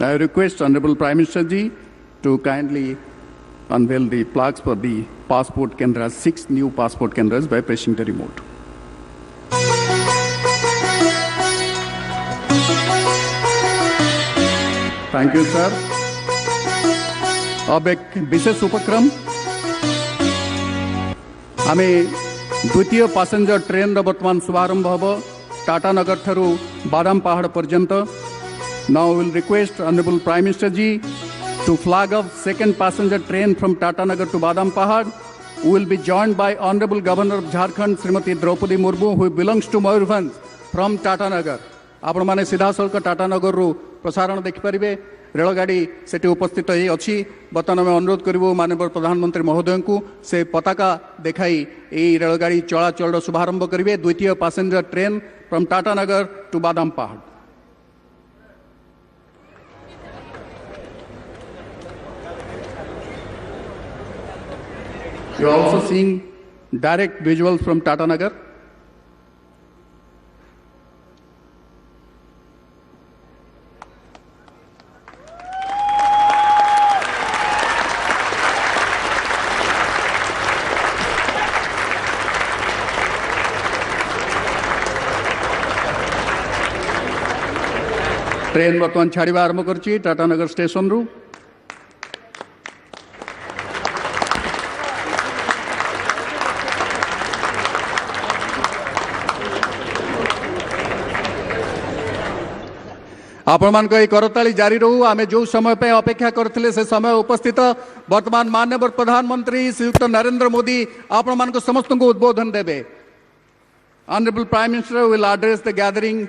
I request Honorable Prime Minister Ji to kindly unveil the plaques for the passport kendras, 6 new passport kendras by pressing the remote. Thank you, sir. अब एक विशेष उपक्रम आमे द्वितीय passenger train वर्तमान शुभारंभ हम टाटानगर ठारू बादाम पहाड़ पर्यंत. Now we will request Honorable Prime Minister Ji to flag off second passenger train from Tatanagar to Badam Pahad. We will be joined by Honorable Governor of Jharkhand, Srimati Draupadi Murmu, who belongs to Mayurbhanj from Tatanagar. आपण माने सीधा सड़क टाटानगर रु प्रसारण देखिपारे. रेलगाड़ी से उपस्थित अच्छी. बर्तमान आम अनुरोध करूँ माननीय प्रधानमंत्री महोदय को से पताका देखाई यही रेलगाड़ी चलाचल शुभारंभ करेंगे. द्वितीय passenger train from Tatanagar to Badam Pahar. You are also seeing direct visuals from Tatanagar. Train बर्तमान छाड़ा आरंभ कर टाटानगर स्टेशन रु. आपण मान करताली जारी रहू. आमे जो समय पे अपेक्षा करथिले से समय उपस्थित वर्तमान माननीय प्रधानमंत्री श्रीयुक्त नरेंद्र मोदी आपण मान को समस्त को उद्बोधन देबे. Honourable prime minister will address the gathering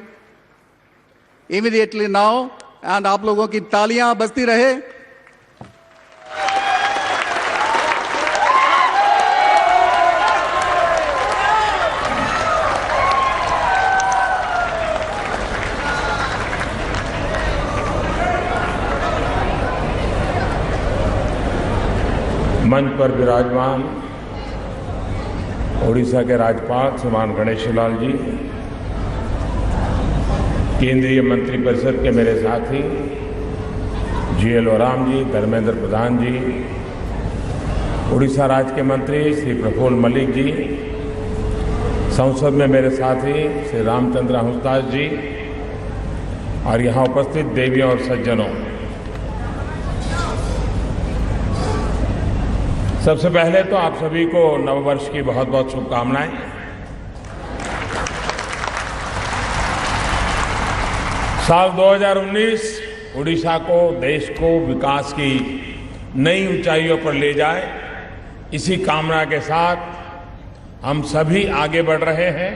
immediately now and आप लोगों की तालियां बजती रहे. मंच पर विराजमान ओडिशा के राज्यपाल श्रीमान गणेशी लाल जी, केंद्रीय मंत्रिपरिषद के मेरे साथी GL ओराम जी, धर्मेंद्र प्रधान जी, उड़ीसा राज्य के मंत्री श्री प्रफुल्ल मलिक जी, संसद में मेरे साथी श्री रामचंद्र हंसदास जी और यहाँ उपस्थित देवियों और सज्जनों, सबसे पहले तो आप सभी को नववर्ष की बहुत बहुत शुभकामनाएं. साल 2019 उड़ीसा को, देश को विकास की नई ऊंचाइयों पर ले जाए, इसी कामना के साथ हम सभी आगे बढ़ रहे हैं.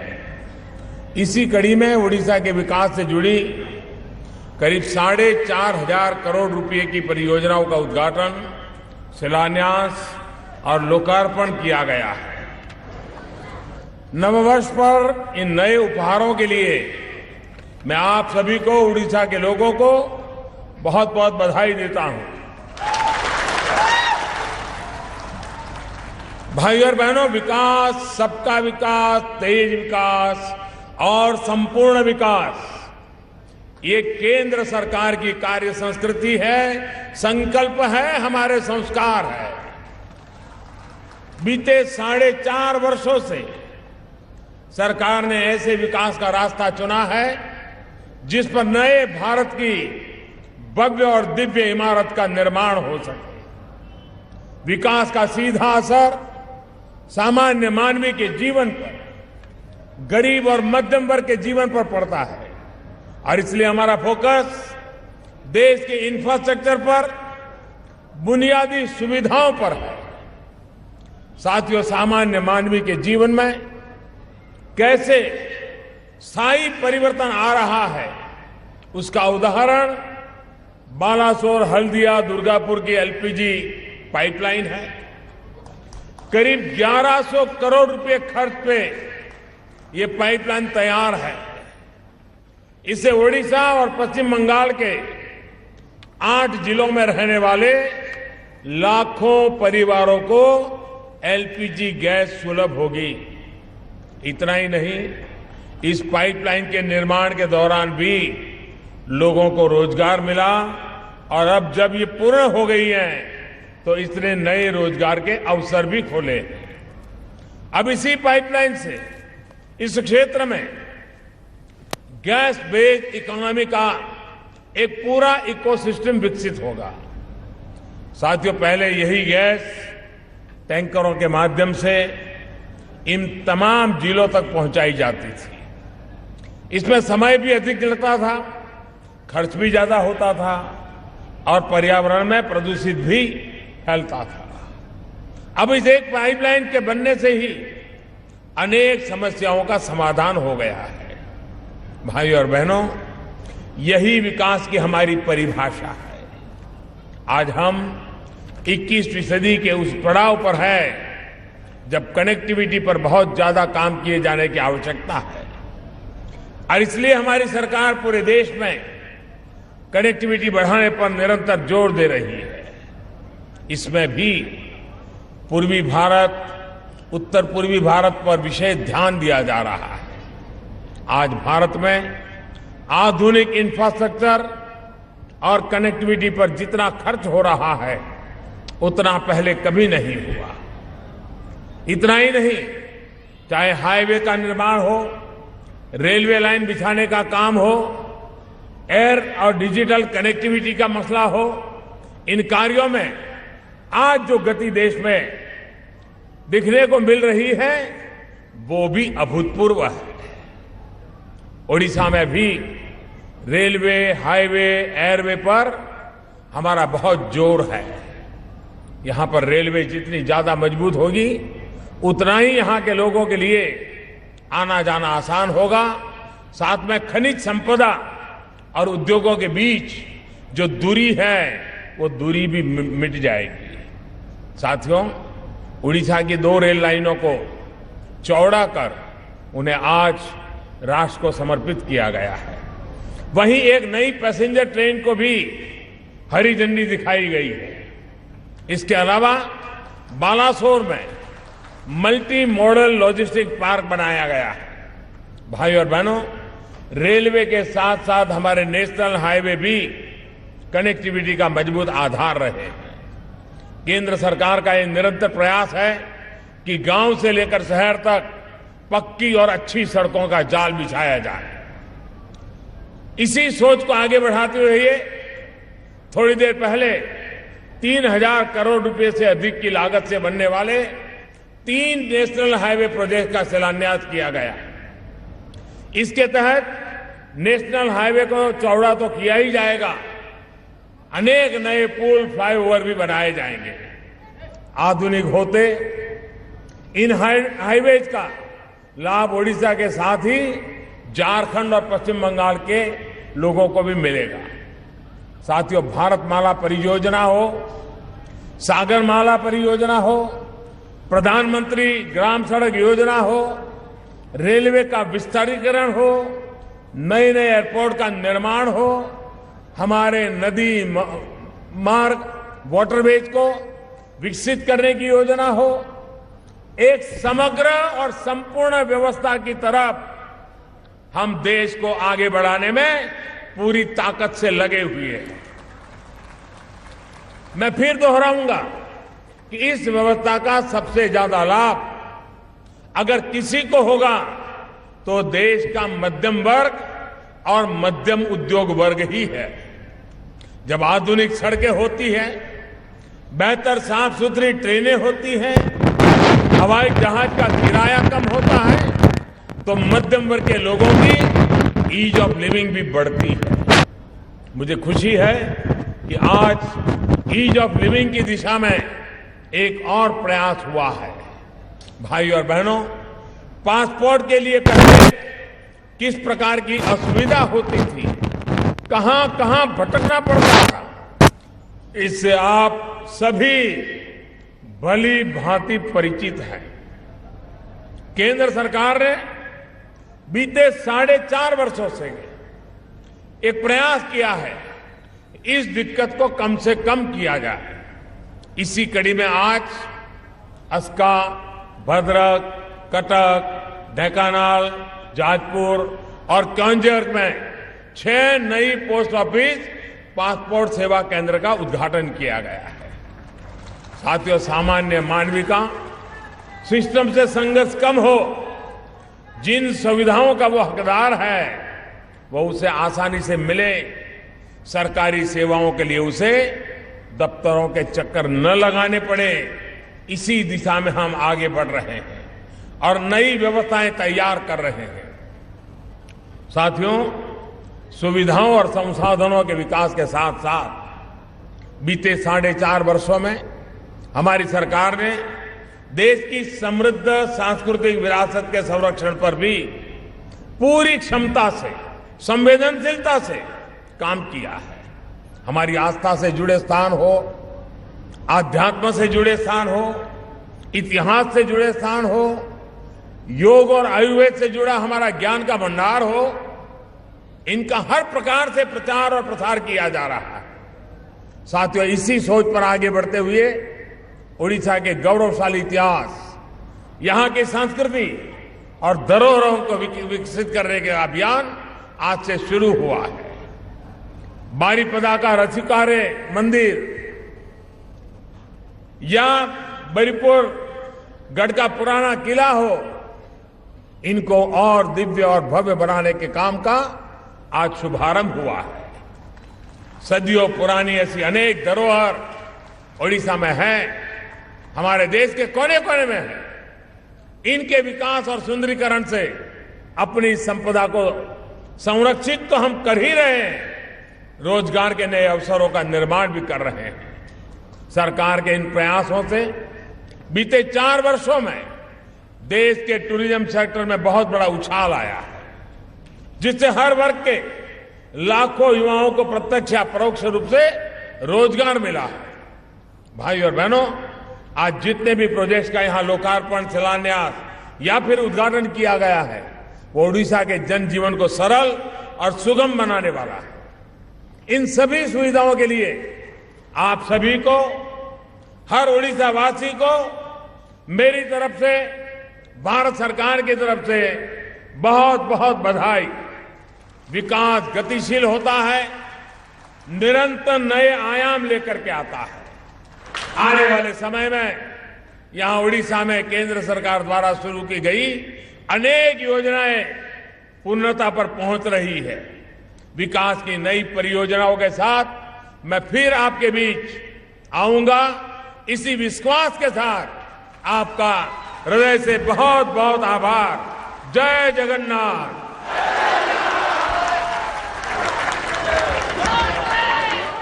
इसी कड़ी में उड़ीसा के विकास से जुड़ी करीब 4,500 करोड़ रुपए की परियोजनाओं का उद्घाटन, शिलान्यास और लोकार्पण किया गया है. नववर्ष पर इन नए उपहारों के लिए मैं आप सभी को, उड़ीसा के लोगों को बहुत बहुत बधाई देता हूं. भाई और बहनों, विकास, सबका विकास, तेज विकास और संपूर्ण विकास, ये केंद्र सरकार की कार्य संस्कृति है, संकल्प है, हमारे संस्कार है. बीते 4.5 वर्षों से सरकार ने ऐसे विकास का रास्ता चुना है जिस पर नए भारत की भव्य और दिव्य इमारत का निर्माण हो सके. विकास का सीधा असर सामान्य मानवी के जीवन पर, गरीब और मध्यम वर्ग के जीवन पर पड़ता है और इसलिए हमारा फोकस देश के इंफ्रास्ट्रक्चर पर, बुनियादी सुविधाओं पर है. साथियों, सामान्य मानवी के जीवन में कैसे स्थायी परिवर्तन आ रहा है, उसका उदाहरण बालासोर हल्दिया दुर्गापुर की LPG पाइपलाइन है. करीब 1100 करोड़ रुपए खर्च पे ये पाइपलाइन तैयार है. इससे ओडिशा और पश्चिम बंगाल के 8 जिलों में रहने वाले लाखों परिवारों को LPG गैस सुलभ होगी. इतना ही नहीं, इस पाइपलाइन के निर्माण के दौरान भी लोगों को रोजगार मिला, और अब जब ये पूर्ण हो गई हैं तो इसने नए रोजगार के अवसर भी खोले हैं। अब इसी पाइपलाइन से इस क्षेत्र में गैस बेस्ड इकोनॉमी का एक पूरा इकोसिस्टम विकसित होगा। साथियों, पहले यही गैस टैंकरों के माध्यम से इन तमाम जिलों तक पहुंचाई जाती थी। इसमें समय भी अधिक लगता था, खर्च भी ज्यादा होता था और पर्यावरण में प्रदूषित भी फैलता था। अब इस एक पाइपलाइन के बनने से ही अनेक समस्याओं का समाधान हो गया है। भाइयों और बहनों, यही विकास की हमारी परिभाषा है। आज हम 21वीं सदी के उस पड़ाव पर है जब कनेक्टिविटी पर बहुत ज्यादा काम किए जाने की आवश्यकता है और इसलिए हमारी सरकार पूरे देश में कनेक्टिविटी बढ़ाने पर निरंतर जोर दे रही है। इसमें भी पूर्वी भारत, उत्तर पूर्वी भारत पर विशेष ध्यान दिया जा रहा है। आज भारत में आधुनिक इंफ्रास्ट्रक्चर और कनेक्टिविटी पर जितना खर्च हो रहा है उतना पहले कभी नहीं हुआ। इतना ही नहीं, चाहे हाईवे का निर्माण हो, रेलवे लाइन बिछाने का काम हो, एयर और डिजिटल कनेक्टिविटी का मसला हो, इन कार्यों में आज जो गति देश में दिखने को मिल रही है वो भी अभूतपूर्व है। ओडिशा में भी रेलवे, हाईवे, एयरवे पर हमारा बहुत जोर है। यहां पर रेलवे जितनी ज्यादा मजबूत होगी उतना ही यहां के लोगों के लिए आना जाना आसान होगा। साथ में खनिज संपदा और उद्योगों के बीच जो दूरी है वो दूरी भी मिट जाएगी। साथियों, उड़ीसा की 2 रेल लाइनों को चौड़ा कर उन्हें आज राष्ट्र को समर्पित किया गया है। वहीं एक नई पैसेंजर ट्रेन को भी हरी झंडी दिखाई गई है। इसके अलावा बालासोर में मल्टी मॉडल लॉजिस्टिक पार्क बनाया गया है। भाई और बहनों, रेलवे के साथ साथ हमारे नेशनल हाईवे भी कनेक्टिविटी का मजबूत आधार रहे हैं। केंद्र सरकार का यह निरंतर प्रयास है कि गांव से लेकर शहर तक पक्की और अच्छी सड़कों का जाल बिछाया जाए। इसी सोच को आगे बढ़ाते हुए थोड़ी देर पहले 3000 करोड़ रुपए से अधिक की लागत से बनने वाले 3 नेशनल हाईवे प्रोजेक्ट का शिलान्यास किया गया। इसके तहत नेशनल हाईवे को चौड़ा तो किया ही जाएगा, अनेक नए पुल, फ्लाईओवर भी बनाए जाएंगे। आधुनिक होते इन हाईवेज का लाभ ओडिशा के साथ ही झारखंड और पश्चिम बंगाल के लोगों को भी मिलेगा। साथियों, भारतमाला परियोजना हो, सागरमाला परियोजना हो, प्रधानमंत्री ग्राम सड़क योजना हो, रेलवे का विस्तारीकरण हो, नए नए एयरपोर्ट का निर्माण हो, हमारे नदी मार्ग, वाटरवेज को विकसित करने की योजना हो, एक समग्र और संपूर्ण व्यवस्था की तरफ हम देश को आगे बढ़ाने में पूरी ताकत से लगे हुए हैं। मैं फिर दोहराऊंगा कि इस व्यवस्था का सबसे ज्यादा लाभ अगर किसी को होगा तो देश का मध्यम वर्ग और मध्यम उद्योग वर्ग ही है। जब आधुनिक सड़कें होती हैं, बेहतर साफ सुथरी ट्रेनें होती हैं, हवाई जहाज का किराया कम होता है, तो मध्यम वर्ग के लोगों की ईज ऑफ लिविंग भी बढ़ती है। मुझे खुशी है कि आज ईज ऑफ लिविंग की दिशा में एक और प्रयास हुआ है। भाई और बहनों, पासपोर्ट के लिए पहले किस प्रकार की असुविधा होती थी, कहां कहां भटकना पड़ता था, इससे आप सभी भली भांति परिचित हैं। केंद्र सरकार ने बीते 4.5 वर्षों से एक प्रयास किया है इस दिक्कत को कम से कम किया जाए। इसी कड़ी में आज अस्का, भद्रक, कटक, ढेंकानाल, जाजपुर और केंद्र में 6 नई पोस्ट ऑफिस पासपोर्ट सेवा केंद्र का उद्घाटन किया गया है। साथियों, सामान्य मानवी का सिस्टम से संघर्ष कम हो, जिन सुविधाओं का वो हकदार है वो उसे आसानी से मिले, सरकारी सेवाओं के लिए उसे दफ्तरों के चक्कर न लगाने पड़े, इसी दिशा में हम आगे बढ़ रहे हैं और नई व्यवस्थाएं तैयार कर रहे हैं। साथियों, सुविधाओं और संसाधनों के विकास के साथ साथ बीते 4.5 वर्षों में हमारी सरकार ने देश की समृद्ध सांस्कृतिक विरासत के संरक्षण पर भी पूरी क्षमता से, संवेदनशीलता से काम किया है। हमारी आस्था से जुड़े स्थान हो, आध्यात्म से जुड़े स्थान हो, इतिहास से जुड़े स्थान हो, योग और आयुर्वेद से जुड़ा हमारा ज्ञान का भंडार हो, इनका हर प्रकार से प्रचार और प्रसार किया जा रहा है। साथियों, इसी सोच पर आगे बढ़ते हुए उड़ीसा के गौरवशाली इतिहास, यहां की संस्कृति और धरोहरों को विकसित करने का अभियान आज से शुरू हुआ है। बारीपदा का रथिकारे मंदिर या बरीपुर गढ़ का पुराना किला हो, इनको और दिव्य और भव्य बनाने के काम का आज शुभारंभ हुआ है। सदियों पुरानी ऐसी अनेक धरोहर ओडिशा में है, हमारे देश के कोने कोने में है। इनके विकास और सुंदरीकरण से अपनी संपदा को संरक्षित तो हम कर ही रहे हैं, रोजगार के नए अवसरों का निर्माण भी कर रहे हैं। सरकार के इन प्रयासों से बीते 4 वर्षों में देश के टूरिज्म सेक्टर में बहुत बड़ा उछाल आया है, जिससे हर वर्ग के लाखों युवाओं को प्रत्यक्ष या परोक्ष रूप से रोजगार मिला है। भाई और बहनों, आज जितने भी प्रोजेक्ट्स का यहां लोकार्पण, शिलान्यास या फिर उद्घाटन किया गया है, वो ओडिशा के जनजीवन को सरल और सुगम बनाने वाला है। इन सभी सुविधाओं के लिए आप सभी को, हर ओडिशा वासी को मेरी तरफ से, भारत सरकार की तरफ से बहुत बहुत बधाई। विकास गतिशील होता है, निरंतर नए आयाम लेकर के आता है। आने वाले समय में यहां ओडिशा में केंद्र सरकार द्वारा शुरू की गई अनेक योजनाएं पूर्णता पर पहुंच रही है। विकास की नई परियोजनाओं के साथ मैं फिर आपके बीच आऊंगा, इसी विश्वास के साथ आपका हृदय से बहुत बहुत आभार। जय जगन्नाथ।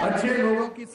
अच्छे लोगों की